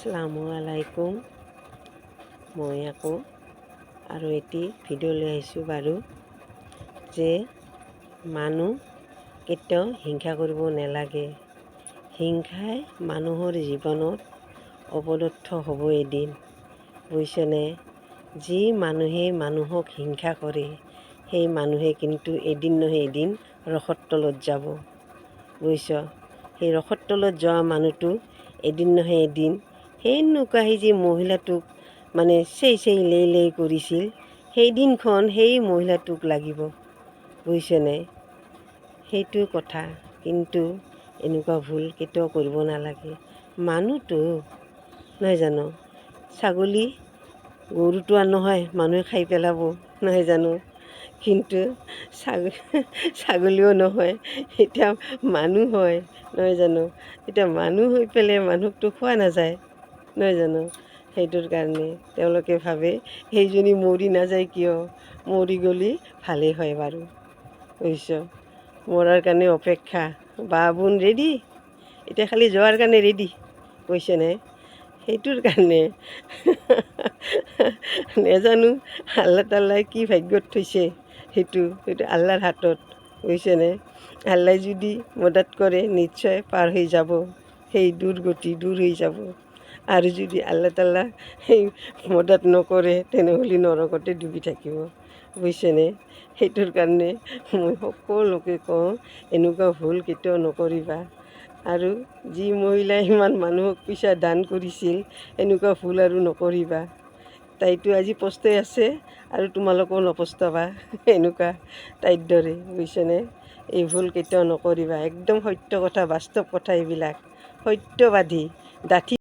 আসসালামু আলাইকুম। মই আকৌ আৰু এটি ভিডিঅ' লৈ আহিছোঁ বাৰু যে মানুহ কেতিয়াও হিংসা কৰিব নালাগে। হিংসাই মানুহৰ জীৱনত অপদৰ্থ হ'ব এদিন, বুজিছেনে? যি মানুহে মানুহক হিংসা কৰে সেই মানুহে কিন্তু এদিন নহয় এদিন ৰসৰ তলত যাব, বুজিছ? সেই ৰসৰ তলত যোৱা মানুহটো এদিন নহয় এদিন সেনেকুৱা সেই যে মহিলাটোক মানে চেই লেই কৰিছিল সেই দিনখন সেই মহিলাটোক লাগিব, বুজিছেনে? সেইটো কথা। কিন্তু এনেকুৱা ভুল কেতিয়াও কৰিব নালাগে। মানুহটো নহয় জানো, ছাগলী গৰুটো আৰু নহয় মানুহে খাই পেলাব, নহয় জানো? কিন্তু ছাগলীও নহয়, এতিয়া মানুহ হয়, নহয় জানো? এতিয়া মানুহ হৈ পেলাই মানুহকতো খোৱা নাযায়, নহয় জানো? সেইটোৰ কাৰণে তেওঁলোকে ভাবে সেইজনী মৰি নাযায় কিয়, মৰি গ'লে ভালেই হয় বাৰু, বুজিছ? মৰাৰ কাৰণে অপেক্ষা। বা বোন ৰেডি, এতিয়া খালি যোৱাৰ কাৰণে ৰেডি, বুজিছেনে? সেইটোৰ কাৰণে নেজানো আল্লাহ তাল্লাই কি ভাগ্যত থৈছে, সেইটো আল্লাহৰ হাতত, বুজিছেনে? আল্লাই যদি মদত কৰে নিশ্চয় পাৰ হৈ যাব, সেই দুৰ্গতি দূৰ হৈ যাব। আৰু যদি আল্লাহ তাল্লা সেই মদত নকৰে তেনেহ'লে নৰকতে ডুবি থাকিব, বুজিছেনে? সেইটোৰ কাৰণে মই সকলোকে কওঁ এনেকুৱা ভুল কেতিয়াও নকৰিবা। আৰু যি মহিলাই ইমান মানুহক পইচা দান কৰিছিল এনেকুৱা ভুল আৰু নকৰিবা। তাইতো আজি পস্তাই আছে আৰু তোমালোকেও নপস্তাবা এনেকুৱা তাইৰ দৰে, বুজিছেনে? এই ভুল কেতিয়াও নকৰিবা। একদম সত্য কথা, বাস্তৱ কথা এইবিলাক, সত্যবাদী ডাঠি